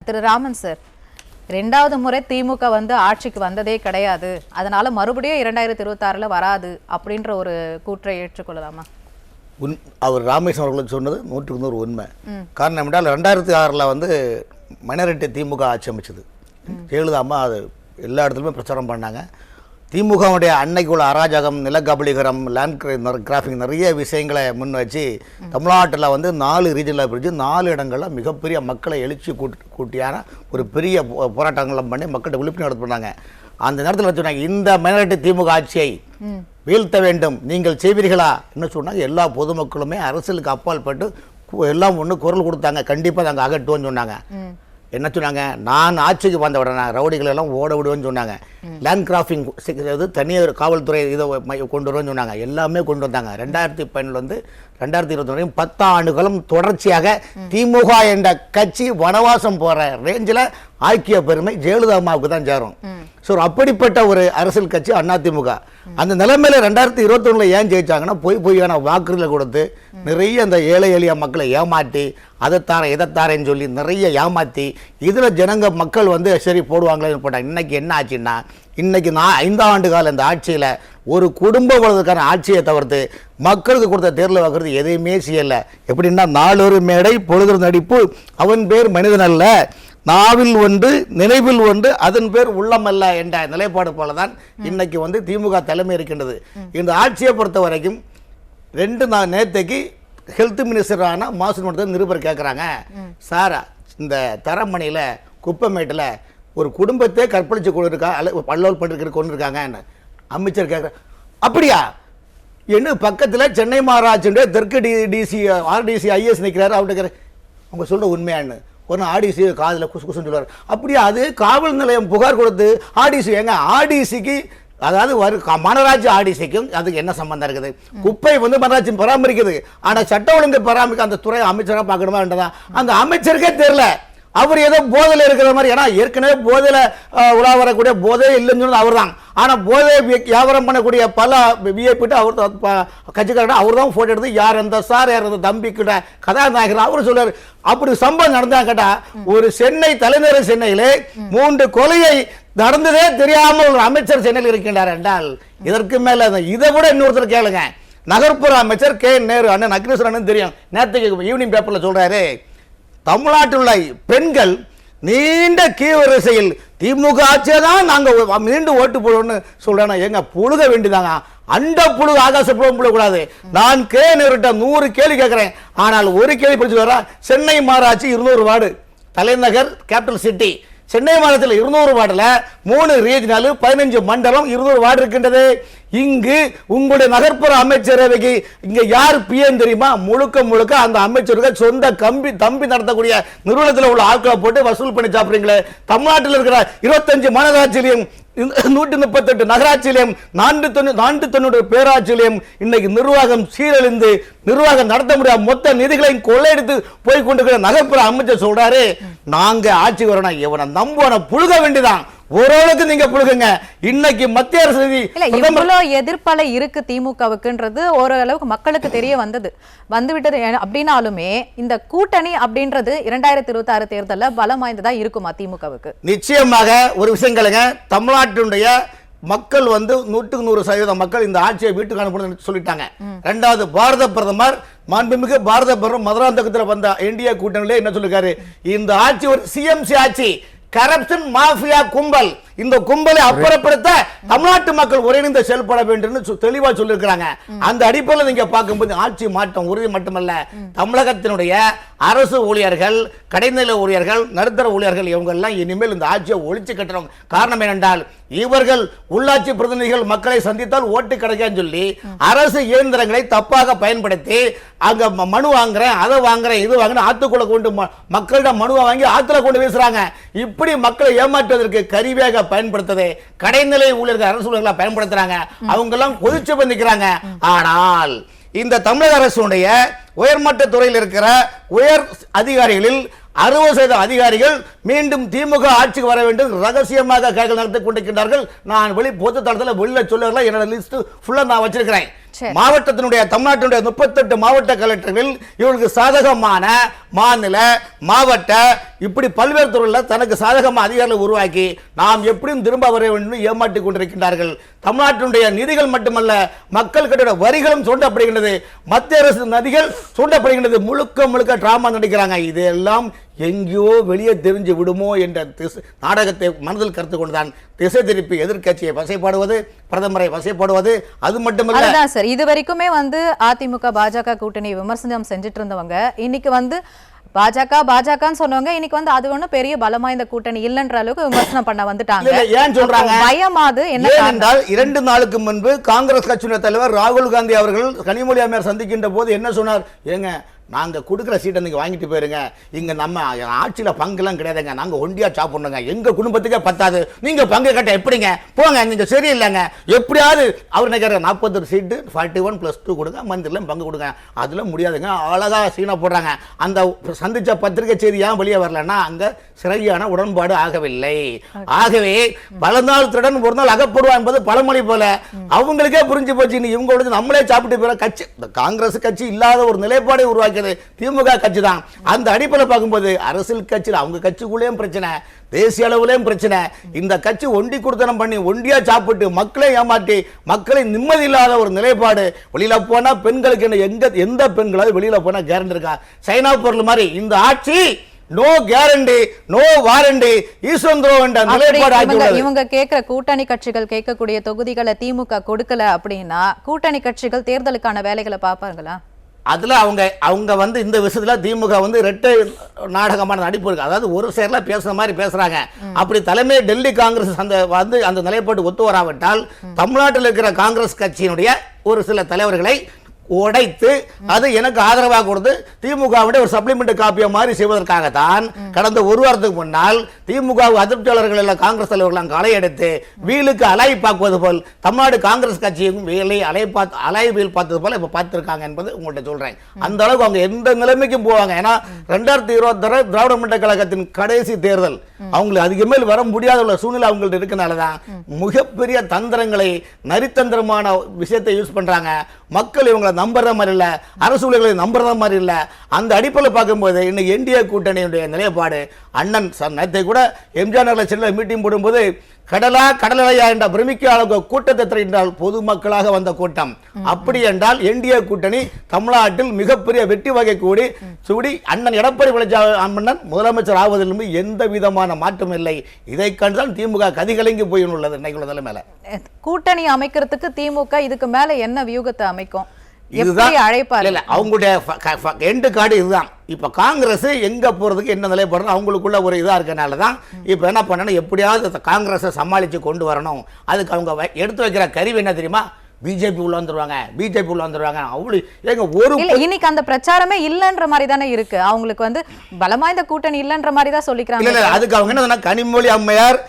திரு Raman sir, 2வது முறை திமுக ஆட்சிக்கு வந்ததே கிடையாது, அதனால மறுபடியும் 2026ல வராது அப்படின்ற ஒரு கூற்றை ஏற்றுக்கொள்ளலாமா? அவர் ராமேஸ்வரம் அவர்கள் சொன்னது 100% உண்மை. காரணம் என்றால் 2006ல் மைனாரிட்டி திமுக ஆட்சி அமைச்சது. ஜெயலலிதா அம்மா அது எல்லா இடத்துலையுமே பிரச்சாரம் பண்ணாங்க. திமுகவுடைய அன்னைக்குள்ள அராஜகம், நிலக்கபலீகரம், லேண்ட் கிராஃபிங் நிறைய விஷயங்களை முன் வச்சு தமிழ்நாட்டில் 4 ரீஜனில் பிரித்து 4 இடங்களில் மிகப்பெரிய மக்களை எழுச்சி கூட்டியான ஒரு பெரிய போராட்டங்களும் பண்ணி மக்கள்கிட்ட விழிப்புணர்வு நடத்தினாங்க. அந்த நேரத்தில் சொன்னாங்க, இந்த மைனாரிட்டி திமுக ஆட்சியை வீழ்த்த வேண்டும், நீங்கள் செய்வீர்களா என்ன சொன்னாங்க. எல்லா பொதுமக்களுமே அரசியலுக்கு அப்பால் பட்டு எல்லாம் ஒன்று குரல் கொடுத்தாங்க, கண்டிப்பாக நாங்கள் அகட்டுவோன்னு சொன்னாங்க. என்ன சொன்னாங்க, நான் ஆட்சிக்கு வந்த உடனே ரவுடிகள் எல்லாம் ஓட விடுவேன்னு சொன்னாங்க. லேண்ட் கிராஃபிங் தனியார் காவல்துறை இதை கொண்டு வருவேன்னு சொன்னாங்க. எல்லாமே கொண்டு வந்தாங்க. 2012 2020 வரையும் 10 ஆண்டுகளும் தொடர்ச்சியாக திமுக என்ற கட்சி வனவாசம் போற ரேஞ்சில் ஆக்கிய பெருமை ஜெயலலிதா அம்மாவுக்கு தான் சேரும். ஸோ அப்படிப்பட்ட ஒரு அரசியல் கட்சி அதிமுக. அந்த நிலைமையில 2021 ஏன் ஜெயிச்சாங்கன்னா, பொய்யான வாக்குறுதிகளை கொடுத்து நிறைய அந்த ஏழை எளிய மக்களை ஏமாற்றி அதைத்தார இதைத்தாரேன்னு சொல்லி நிறைய ஏமாற்றி இதில் ஜனங்க மக்கள் சரி போடுவாங்களேன்னு போட்டாங்க. இன்னைக்கு என்ன ஆச்சுன்னா, இன்னைக்கு 5 ஆண்டு கால இந்த ஆட்சியில் ஒரு குடும்பம் வளர்றதுக்கான ஆட்சியை தவிர்த்து மக்களுக்கு கொடுத்த தேர்தல் வாக்குறது எதையுமே செய்யலை. எப்படின்னா, நாளொரு மேடை பொழுது நடிப்பு அவன் பேர் மனிதன் அல்ல, நாவில் ஒன்று நினைவில் ஒன்று அதன் பேர் உள்ளமல்ல என்ற நிலைப்பாடு போலதான் இன்னைக்கு திமுக தலைமை இருக்கின்றது. இந்த ஆட்சியை பொறுத்த வரைக்கும் நேற்றைக்கு ஹெல்த் மினிஸ்டரான மாசு நிருபர் கேட்குறாங்க, சார் இந்த தரமணியில் குப்பமேட்டில் ஒரு குடும்பத்தை கற்பழிச்சு கொண்டிருக்கா பல்லோல் பண்ணிருக்கிற கொண்டிருக்காங்க. அமைச்சர் கேட்குற, அப்படியா என்ன பக்கத்தில் சென்னை மாநகராட்சியுடைய தெற்கு டிசி ஆர்டிசி ஐஎஸ் நிற்கிறாரு. அவர்கிட்ட அவங்க சொல்கிற உண்மையானு ஒரு ஆர்டிசி காதில் குசுன்னு சொல்லுவார். அப்படியே அது காவல் நிலையம் புகார் கொடுத்து ஆர்டிசி எங்க ஆர்டிசிக்கு, அதாவது மாநகராட்சி ஆர்டிசிக்கும் அதுக்கு என்ன சம்பந்தம் இருக்குது? குப்பை மாநகராட்சி பராமரிக்குது, ஆனால் சட்ட ஒழுங்கு பராமரிக்க அந்த துறை அமைச்சராக பார்க்கணுமா என்றதான் அந்த அமைச்சருக்கே தெரியல. அவர் ஏதோ போதையில் இருக்கிற மாதிரி, ஏன்னா ஏற்கனவே போதையில் உலா வரக்கூடிய போதையே இல்லைன்னு சொன்னது அவர் தான். ஆனால் போதையை வியாபாரம் பண்ணக்கூடிய பல விஐபிட்டு அவர் கட்சிக்காரர் அவர் தான் ஃபோட்டோ எடுத்து யார் அந்த சார் யார் அந்த தம்பி கிட்ட கதாநாயகர் அவர் சொல்றாரு. அப்படி சம்பவம் நடந்தா கேட்டா, ஒரு சென்னை தலைநகர் சென்னையிலே 3 கொலையை நடந்ததே தெரியாமல் ஒரு அமைச்சர் சென்னையில் இருக்கின்றார் என்றால் இதற்கு மேல இதை விட இன்னொருத்தர் கேளுங்க. நகர்ப்புற அமைச்சர் கே நேரு அண்ணன் அக்னேஸ்வரன் தெரியும், நேற்றுக்கு ஈவினிங் பேப்பர்ல சொல்றாரு, தமிழ்நாட்டில் உள்ள பெண்கள் நீண்ட கீழ்வரிசையில் திமுக ஆட்சியை தான் நாங்கள் மீண்டும் ஓட்டு போடுவோம்னு சொல்றேன்னா, எங்க புழுக வேண்டியதாங்க. அண்ட புழுகு ஆகாச புழுகம் புழக்கூடாது. நான் நேருட்ட 100 கேள்வி கேட்கிறேன், ஆனால் ஒரு கேள்வி படிச்சு வர, சென்னை மாநகராட்சி 200 வார்டு, தலைநகர் கேபிட்டல் சிட்டி சென்னை மாநிலத்தில் 200 வார்டில் 3 ரீஜனல் 15 மண்டலம் 200 வார்டு இருக்கின்றது. இங்கு உங்களுடைய நகர்ப்புற அமைச்சரவைக்கு இங்க யார் பிஎம் தெரியுமா? முழுக்க அந்த அமைச்சருக்கு சொந்த தம்பி நடத்தக்கூடிய நிறுவனத்தில் உள்ள ஆட்களை போட்டு வசூல் பண்ணி சாப்பிடுறீங்களே. தமிழ்நாட்டில் இருக்கிற 25 மாநகராட்சியிலையும் 138 நகராட்சியிலையும் 490 பேராட்சியிலையும் இன்னைக்கு நிர்வாகம் சீரழிந்து நிர்வாகம் நடத்த முடியாத மொத்த நிதிகளையும் கொள்ளையடித்து போய் கொண்டிருக்கிற நகர்ப்புற அமைச்சர் சொல்றாரு, நாங்க ஆட்சி வரணும், இவனை நம்புவன புழுக வேண்டியதான். ஓரளவுக்கு நீங்க புழுகுங்க. இன்னைக்கு மத்திய அரசு எதிர்ப்பலை இருக்கு திமுகவுக்குன்றது ஓரளவுக்கு மக்களுக்கு தெரிய வந்துவிட்டது. அப்படின்னாலுமே இந்த கூட்டணி அப்படின்றது 2026 தேர்தலில் பலம் வாய்ந்ததா இருக்குமா திமுகவுக்கு? நிச்சயமாக. ஒரு விஷயங்களுங்க, தமிழ்நாட்டினுடைய மக்கள் 100% மக்கள் இந்த ஆட்சியை வீட்டுக்கு அனுப்பணும் சொல்லிட்டாங்க. 2வது பாரத பிரதமர் மாண்புமிகு பாரத பிரதமர் மதுராந்தகத்தில் வந்த இந்தியா கூட்டணியிலே என்ன சொல்லிருக்காரு, இந்த ஆட்சி ஒரு சிஎம்சி ஆட்சி, கரப்ஷன் மாஃபியா கும்பல், இந்த கும்பலை அப்புறப்படுத்த தமிழ்நாட்டு மக்கள் ஒருங்கிணைந்து செயல்பட வேண்டும் தெளிவா சொல்லியிருக்கிறாங்க. அந்த அடிப்படையில் நீங்க பார்க்கும்போது ஆட்சி மாற்றம் உறுதி மட்டுமல்ல, தமிழகத்தினுடைய அரசு ஊழியர்கள், கடைநிலை ஊழியர்கள், நடுத்தர ஊழியர்கள் இவங்க எல்லாம் இனிமேல் இந்த ஆட்சியை ஒழிச்சு கட்டணும். காரணம் என்னென்றால், இவர்கள் உள்ளாட்சி பிரதிநிதிகள் மக்களை சந்தித்தால் ஓட்டு கிடைக்கான்னு சொல்லி அரசு இயந்திரங்களை தப்பாக பயன்படுத்தி அங்க மனு வாங்குறேன், அதை வாங்குறேன், இது வாங்குறேன், ஆத்துக்குள்ள கொண்டு மக்களிடம் மனுவை வாங்கி ஆத்துல கொண்டு வீசுறாங்க. இப்படி மக்களை ஏமாற்றுவதற்கு கரிவேக பயன்படுத்தது கடைநிலை ஊழியர்கள், அரசு ஊழியர்களை பயன்படுத்துறாங்க. அவங்க எல்லாம் கொதிச்சு பண்ணிக்கிறாங்க. ஆனால் இந்த தமிழக அரசுடைய உயர்மட்ட துறையில் இருக்கிற உயர் அதிகாரிகளில் 60% அதிகாரிகள் மீண்டும் திமுக ஆட்சிக்கு வர வேண்டும் ரகசியமாக கைகள் நடத்தி கொண்டிருக்கிறார்கள். நான் பொது தளத்தில் வெளியில சொல்லுறேன், என்னோட லிஸ்ட் ஃபுல்லா நான் வச்சிருக்கிறேன். மாவட்டத்தினுடைய தமிழ்நாட்டினுடைய 38 மாவட்ட கலெக்டர்கள் இவர்களுக்கு சாதகமான மாநில மாவட்ட இப்படி பல்வேறு துறைகளில் தனக்கு சாதகமாக அதிகாரிகளை உருவாக்கி நாம் எப்படியும் திரும்ப வர வேண்டும் ஏமாற்றிக் கொண்டிருக்கின்றார்கள். தமிழ்நாட்டினுடைய நிதிகள் மட்டுமல்ல, மக்கள் கிட்ட வரிகளும் சுண்டப்படுகின்றது, மத்திய அரசு நிதிகள் சுண்டப்படுகின்றது. முழுக்க முழுக்க டிராமா நடிக்கிறாங்க. இதெல்லாம் எங்கேயோ வெளியே தெரிஞ்சு விடுமோ என்ற நாடகத்தை மனதில் கருத்து கொண்டுதான் திசை திருப்பி எதிர்க்கட்சியை வசைப்பாடுவது, பிரதமரை வசைப்பாடுவது. அது மட்டுமல்ல, அதுதான் சார், இது வரைக்குமே அதிமுக பாஜக கூட்டணி விமர்சனம் செஞ்சுட்டு இருந்தவங்க இன்னைக்கு பாஜகன்னு சொன்னவங்க இன்னைக்கு அது ஒண்ணும் பெரிய பலமா இந்த கூட்டணி இல்லன்ற அளவுக்கு விமர்சனம் பண்ண வந்துட்டாங்க. ஏன் சொல்றாங்க? பயமாது என்ன என்றால் 2 நாளுக்கு முன்பு காங்கிரஸ் கட்சியினுடைய தலைவர் ராகுல் காந்தி அவர்கள் கனிமொழி அம்மையார் சந்திக்கின்ற போது என்ன சொன்னார்? ஏங்க, நாங்கள் கொடுக்குற சீட்டை நீங்கள் வாங்கிட்டு போயிருங்க, இங்கே நம்ம ஆட்சியில் பங்குலாம் கிடையாதுங்க, நாங்கள் ஒண்டியாக சாப்பிட்ணுங்க, எங்கள் குடும்பத்துக்கே பத்தாது, நீங்கள் பங்கு கட்ட எப்படிங்க, போங்க, நீங்கள் சரியில்லைங்க, எப்படியாவது அவர் நினைக்கிற 40 சீட்டு 41+2 கொடுங்க, மந்திரிலும் பங்கு கொடுங்க. அதில் முடியாதுங்க, அழகாக சீனா போடுறாங்க. அந்த சந்தித்த பத்திரிகை செய்தி ஏன் வெளியே வரலன்னா அங்கே சரியான உடன்பாடு ஆகவில்லை. ஆகவே பல நாள் திருடன் ஒரு நாள் அகப்படுவான் என்பது பழமொழி போல அவங்களுக்கே புரிஞ்சு போச்சு. இவங்க நம்மளே சாப்பிட்டு போகிற கட்சி, காங்கிரஸ் கட்சி இல்லாத ஒரு நிலைப்பாடை உருவாக்கி திமுக கட்சி தான். அந்த அடிப்படையில் பார்க்கும்போது அரசியல் கட்சியில் அவங்க கட்சிக்குள்ளேயும் பிரச்சனை, தேசிய அளவுலயும் பிரச்சனை. இந்த கட்சி ஒண்டி குடுத்தனம் பண்ணி ஒண்டியா சாப்பிட்டு மக்களை ஏமாற்றி மக்களை நிம்மதி இல்லாத ஒரு நிலைப்பாடு. வெளியில போனா பெண்களுக்கு எந்த பெண்களாவது வெளியில போனா கேரண்டி இருக்கா? சைனா பொருள் மாதிரி இந்த ஆட்சி நோ கேரண்டி, நோ வாரண்டி, ஈஸ்வரோ என்ற நிலைப்பாடு. இவங்க கேட்கிற கூட்டணி கட்சிகள் கேட்கக்கூடிய தொகுதிகளை திமுக கொடுக்கல அப்படின்னா கூட்டணி கட்சிகள் தேர்தலுக்கான வேலைகளை பார்ப்பாங்களா? அதில் அவங்க இந்த விஷயத்தில் திமுக இரட்டை நாடகமான நடிப்பு இருக்கு. அதாவது ஒரு சேர்ல பேசுற மாதிரி பேசுறாங்க. அப்படி தலைமை டெல்லி காங்கிரஸ் அந்த நிலைப்பாடு ஒத்து வராவிட்டால் தமிழ்நாட்டில் இருக்கிற காங்கிரஸ் கட்சியினுடைய ஒரு சில தலைவர்களை உடைத்து அது எனக்கு ஆதரவாக கொடுத்து திமுகவுடைய ஒரு சப்ளிமெண்ட் காப்பியை மாதிரி செய்வதற்காகத்தான் கடந்த ஒரு வாரத்துக்கு முன்னால் திமுக அதிருப்தியாளர்கள் எல்லாம் காங்கிரஸ் தலைவர்கள் களை எடுத்து வீலுக்கு அலை பார்க்குவது போல் தமிழ்நாடு காங்கிரஸ் கட்சியும் வீலை அலை வீல் பார்த்தது போல இப்ப பார்த்திருக்காங்க என்பது உங்கள்கிட்ட சொல்றேன். அந்த அளவுக்கு அவங்க எந்த நிலைமைக்கும் போவாங்க. ஏன்னா 2020 திராவிட முன்னேற்ற கழகத்தின் கடைசி தேர்தல், அவங்களுக்கு அதிக மேல் வர முடியாத உள்ள சூழ்நிலை அவங்கள்ட்ட இருக்கனாலதான் மிகப்பெரிய தந்திரங்களை, நரித்தந்திரமான விஷயத்தை யூஸ் பண்றாங்க. மக்கள் இவங்களை நம்புற மாதிரி இல்ல, அரசு ஊழியர்களை நம்புற மாதிரி இல்ல. அந்த அடிப்படையில் பார்க்கும்போது இன்னைக்கு என்டிஏ கூட்டணியுடைய நிலைப்பாடு, அண்ணன் நேற்றை கூட எம்ஜிஆர் நகரில் செல்ல மீட்டிங் போடும்போது கடலையா என்ற பிரமிக்க அளவுக்கு கூட்டத்தை திரட்டினால் பொதுமக்களாக வந்த கூட்டம். அப்படி என்றால் என்டிஏ கூட்டணி தமிழ்நாட்டில் மிகப்பெரிய வெற்றி வகை சூடி அண்ணன் எடப்பாடி பழனிசாமி முதலமைச்சர் ஆவதிலிருந்து எந்த விதமான மாற்றம் இல்லை. இதை கண்டுதான் திமுக கதிகலங்கி போய் உள்ளது. இன்னைக்கு தலைமையில கூட்டணி அமைக்கிறதுக்கு திமுக இதுக்கு மேல என்ன வியூகத்தை அமைக்கும்? அவங்களுடைய எண்டு கார்டு இதுதான். இப்ப காங்கிரஸ் எங்க போறதுக்கு என்ன நிலைப்பாடு அவங்களுக்குள்ள ஒரு இதா இருக்கனாலதான் இப்ப என்ன பண்ணணும், எப்படியாவது காங்கிரஸை சமாளிச்சு கொண்டு வரணும். அதுக்கு அவங்க எடுத்து வைக்கிற கருவி என்ன தெரியுமா? பிஜேபி உள்ள வந்துருவாங்க. அவ்வளவு ஏங்க ஒரு இன்னைக்கு அந்த பிரச்சாரமே இல்லன்ற மாதிரி தானே இருக்கு. அவங்களுக்கு பலமா இந்த கூட்டணி இல்லன்ற மாதிரி தான் சொல்லிக்கிறாங்க. அதுக்கு அவங்க என்ன கனிமொழி அம்மையார்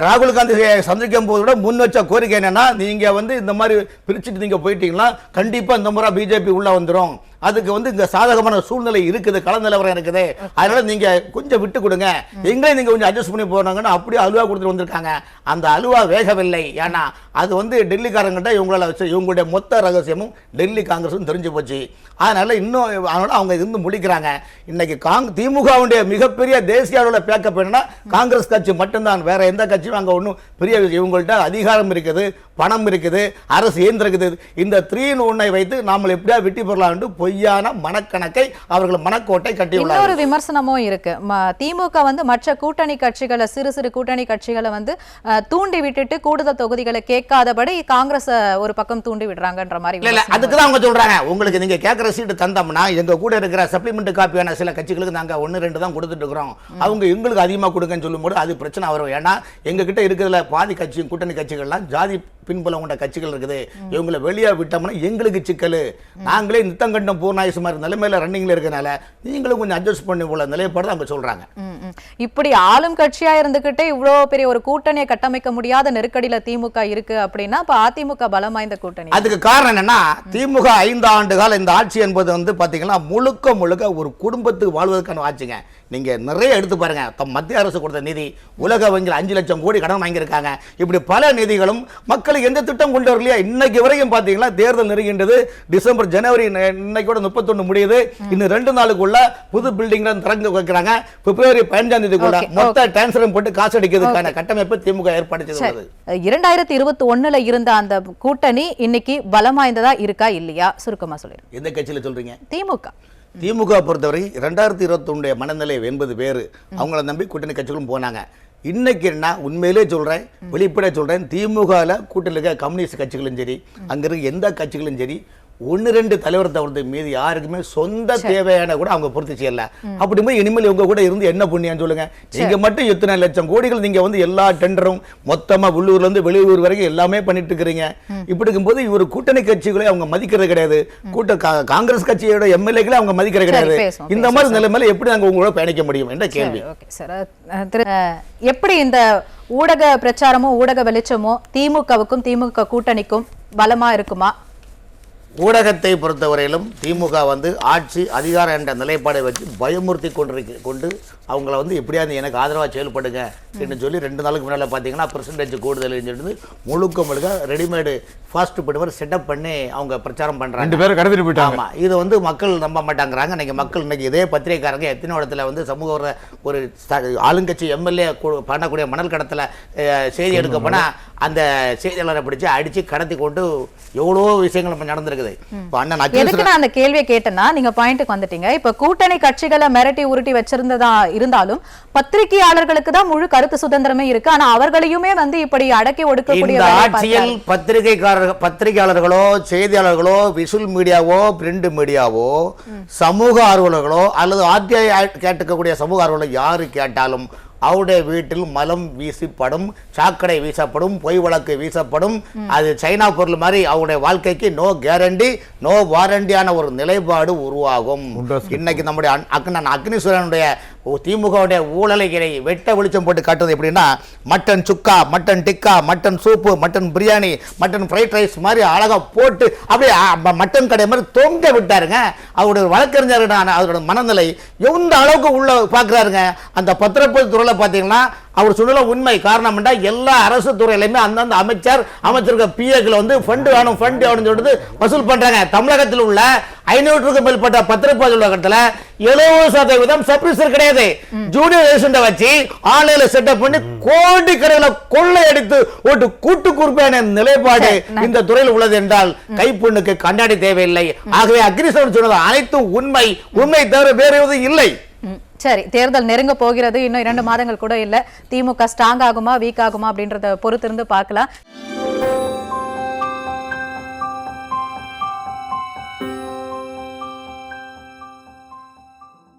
ராகுல் காந்தி சந்திக்கும் போது கூட முன் வச்ச கோரிக்கை என்னன்னா, நீங்க இந்த மாதிரி பிரிச்சுட்டு நீங்க போயிட்டீங்கன்னா கண்டிப்பா இந்த முறை பிஜேபி உள்ள வந்துடும். அதுக்கு இங்க சாதகமான சூழ்நிலை இருக்குது, கள நிலவரம் இருக்குது, அதனால நீங்க கொஞ்சம் விட்டு கொடுங்க, எங்களே நீங்க கொஞ்சம் அட்ஜஸ்ட் பண்ணி போனாங்கன்னு அப்படியே அலுவா கொடுத்துட்டு வந்திருக்காங்க. அந்த அலுவா வேகவில்லை. ஏன்னா அது டெல்லிக்காரங்கிட்ட இவங்களால வச்சு இவங்களுடைய மொத்த ரகசியமும் டெல்லி காங்கிரஸும் தெரிஞ்சு போச்சு. அதனால அவங்க இருந்து முடிக்கிறாங்க. இன்னைக்கு திமுகவுடைய மிகப்பெரிய தேசிய அளவில் பேக்கப் என்னன்னா காங்கிரஸ் கட்சி மட்டும்தான். வேற எந்த கட்சியும் அங்க ஒன்றும் பெரிய இவங்கள்ட்ட அதிகாரம் இருக்குது, பணம் இருக்குது, அரசு இயந்திரம் இருக்குது. இந்த 3-in-1 வைத்து நாம எப்படியா வெட்டி பெறலாம் என்று பொய்யான மனக்கணக்கை அவர்கள் மனக்கோட்டை கட்டியுள்ளார். இன்னொரு விமர்சனமும் இருக்கு. திமுக மற்ற கூட்டணி கட்சிகளை, சிறு சிறு கூட்டணி கட்சிகளை தூண்டி விட்டுட்டு கூடுதல் தொகுதிகளை கேட்காதபடி காங்கிரஸ் ஒரு பக்கம் தூண்டி விடுறாங்கன்ற மாதிரி. இல்ல, அதுக்கு தான் அவங்க சொல்றாங்க, உங்களுக்கு நீங்க கேட்கிற சீட்டு தந்தோம்னா எங்க கூட இருக்கிற சப்ளிமெண்ட் காப்பியான சில கட்சிகளுக்கு நாங்க 1-2 தான் கொடுத்துட்டு இருக்கிறோம், அவங்க எங்களுக்கு அதிகமாக கொடுங்கன்னு சொல்லும்போது அது பிரச்சனை வரும். ஏன்னா எங்க கிட்ட இருக்கிறதுல பாதி கட்சி கூட்டணி கட்சிகள்லாம் ஜாதி பின்புலம் கொண்ட கட்சிகள் இருக்குது. இவங்களை வெளியே விட்டோம்னா எங்களுக்கு சிக்கல். நாங்களே நித்தங்கண்டம் பூர்ணாயுசு மாதிரி நிலைமையில ரன்னிங்ல இருக்கனால நீங்களும் கொஞ்சம் அட்ஜஸ்ட் பண்ணி போல நிலைப்பாடு அவங்க சொல்றாங்க. இப்படி ஆளும் கட்சியா இருந்துகிட்டே இவ்வளவு பெரிய ஒரு கூட்டணியை கட்டமைக்க முடியாத நெருக்கடியில திமுக இருக்கு அப்படின்னா இப்ப அதிமுக பலம் வாய்ந்த கூட்டணி. அதுக்கு காரணம் என்னன்னா, திமுக 5 ஆண்டு கால இந்த ஆட்சி என்பது பாத்தீங்கன்னா முழுக்க முழுக்க ஒரு குடும்பத்துக்கு வாழ்வதற்கான ஆட்சிங்க. நீங்க நிறைய எடுத்து பாருங்க. மத்திய அரசு கொடுத்த நிதி, உலக வங்கியில் 5 லட்சம் கோடி கடன் வாங்கியிருக்காங்க. இப்படி பல நிதிகளும் மக்களுக்கு எந்த திட்டம் கொண்டு வரலையா? இன்னைக்கு வரைக்கும் பாத்தீங்கன்னா தேர்தல் நெருங்கின்றது. டிசம்பர் ஜனவரி இன்னைக்கு 31 முடியுது. இன்னும் 2 நாளுக்குள்ள புது பில்டிங் திறந்து வைக்கிறாங்க. பிப்ரவரி 15ஆம் தேதிக்குள்ள மொத்த டிரான்ஸ்ஃபர் போட்டு காசு அடிக்கிறதுக்கான கட்டமைப்பு திமுக ஏற்பாடு செய்துள்ளது. 2021 இருந்த அந்த கூட்டணி இன்னைக்கு பலம் வாய்ந்ததா இருக்கா இல்லையா? சுருக்கமா சொல்லிருங்க. எந்த கட்சியில சொல்றீங்க? திமுக பொறுத்தவரை 2021 மனநிலை என்பது வேறு. அவங்கள நம்பி கூட்டணி கட்சிகளும் போனாங்க. இன்னைக்கு என்ன உண்மையிலே சொல்றேன், வெளிப்படையா சொல்றேன், திமுகல கூட்டணியில் இருக்க கம்யூனிஸ்ட் கட்சிகளும் சரி, அங்க இருக்க எந்த கட்சிகளும் சரி, 1-2 தலைவர் தவிர்த்து மீது யாருக்குமே சொந்த தேவையான கூட அவங்க பூர்த்தி செய்யல. அப்படி போய் இனிமேல் இவங்க கூட இருந்து என்ன புண்ணியம் சொல்லுங்க? நீங்க மட்டும் எத்தனை லட்சம் கோடிகள் நீங்க வந்து எல்லா டெண்டரும் மொத்தமா உள்ளூர்ல இருந்து வெளியூர் வரைக்கும் எல்லாமே பண்ணிட்டு இருக்கிறீங்க. இப்படி இருக்கும்போது இவர் கூட்டணி கட்சிகளை அவங்க மதிக்கிறது கிடையாது. காங்கிரஸ் கட்சியோட எம்எல்ஏக்களை அவங்க மதிக்கிறது கிடையாது. இந்த மாதிரி நிலைமையில எப்படி நாங்க உங்களோட பயணிக்க முடியும் என்ற கேள்வி. எப்படி இந்த ஊடக பிரச்சாரமோ ஊடக வெளிச்சமோ திமுகவுக்கும் திமுக கூட்டணிக்கும் பலமா இருக்குமா? ஊடகத்தை பொறுத்தவரையிலும் திமுக வந்து ஆட்சி அதிகாரம் என்ற நிலைப்பாடை வச்சு பயமுறுத்தி கொண்டு அவங்கள வந்து எப்படியாவது எனக்கு ஆதரவாக செயல்படுங்க என்று சொல்லி 2 நாளுக்கு முன்னால் பார்த்தீங்கன்னா பெர்சன்டேஜ் கூடுதல் சொல்லிட்டு முழுக்க ரெடிமேடு ஃபாஸ்ட் ஃபுட் மாதிரி செட்டப் பண்ணி அவங்க பிரச்சாரம் பண்ணுறாங்க. 2 பேரும் கடத்திட்டு போயிட்டாங்க. ஆமாம், இது வந்து மக்கள் நம்ப மாட்டாங்கிறாங்க. இன்னைக்கு மக்கள் இன்னைக்கு இதே பத்திரிகைக்காரங்க எத்தனை இடத்துல வந்து சமூக ஒரு ஆளுங்கட்சி எம்எல்ஏ பண்ணக்கூடிய மணல் கடத்தில் செய்தி எடுக்க போனால் அந்த செய்தியாளரை பிடிச்சி அடித்து கடத்தி கொண்டு எவ்வளோ விஷயங்கள் நம்ம நடந்திருக்குது. எதுக்கு நான் அந்த கேள்வியை கேட்டேன்னா, நீங்க பாயிண்ட்டுக்கு வந்துட்டீங்க. இப்ப கூட்டணி கட்சிகளை மிரட்டி உருட்டி வச்சிருந்ததா இருந்தாலும் பத்திரிகையாளர்களுக்கு தான் முழு கருத்து சுதந்திரமே இருக்கு. ஆனா அவர்களையுமே வந்து இப்படி அடக்கி ஒடுக்கக்கூடிய ஆட்சியில் பத்திரிகையாளர்களோ செய்தியாளர்களோ விஷுவல் மீடியாவோ பிரிண்ட் மீடியாவோ சமூக ஆர்வலர்களோ அல்லது ஆர்டிஐ கேட்டுக்கக்கூடிய சமூக ஆர்வலர் யாரு கேட்டாலும் அவருடைய வீட்டில் மலம் வீசப்படும், சாக்கடை வீசப்படும், பொய் வழக்கு வீசப்படும். அது சைனா பொருள் மாதிரி அவருடைய வாழ்க்கைக்கு நோ கேரண்டி நோ வாரண்டியான ஒரு நிலைப்பாடு உருவாகும். இன்னைக்கு நம்முடைய அக்னீஸ்வரனுடைய திமுகவுடைய ஊழலை வெட்ட வெளிச்சம் போட்டு காட்டுறது எப்படின்னா, mutton sukka, mutton tikka, mutton soup, mutton biryani, mutton fried rice மாதிரி அழகா போட்டு அப்படியே மட்டன் கடை மாதிரி தொங்க விட்டாருங்க. அவருடைய வழக்கறிஞர் அவரோட மனநிலை எந்த அளவுக்கு உள்ள பார்க்குறாருங்க. அந்த பத்திரப்பதிவு துறையில் பார்த்தீங்கன்னா அவர் சொன்ன உண்மை. காரணம் எல்லா அரசு துறையிலுமே அந்தந்த அமைச்சருக்கு பிஏக்கள் வந்து ஃபண்ட் வேணும் சொல்லிட்டு வசூல் பண்றாங்க. தமிழகத்தில் உள்ள 500க்கும் மேற்பட்ட பத்திரப்பதிவு உலகத்தில் 70% சப்ரிசர் கிடையாது. ஜூனியர் ஏஜென்ட்டை வச்சு ஆன்லைன்ல செட்டப் பண்ணி கோடி கடையில் கொள்ளையடித்து ஓட்டு கூட்டு குறிப்பான நிலைப்பாடு இந்த துறையில் உள்ளது என்றால் கைப்புண்ணுக்கு கண்ணாடி தேவையில்லை. ஆகவே அக்னிஸ்வரன் சொன்னது அனைத்தும் உண்மை தவிர வேறு எதுவும் இல்லை. சரி, தேர்தல் நெருங்க போகிறது. இன்னும் 2 மாதங்கள் கூட இல்ல. திமுக ஸ்ட்ராங் ஆகுமா வீக் ஆகுமா அப்படின்றத பொறுத்திருந்து பார்க்கலாம்.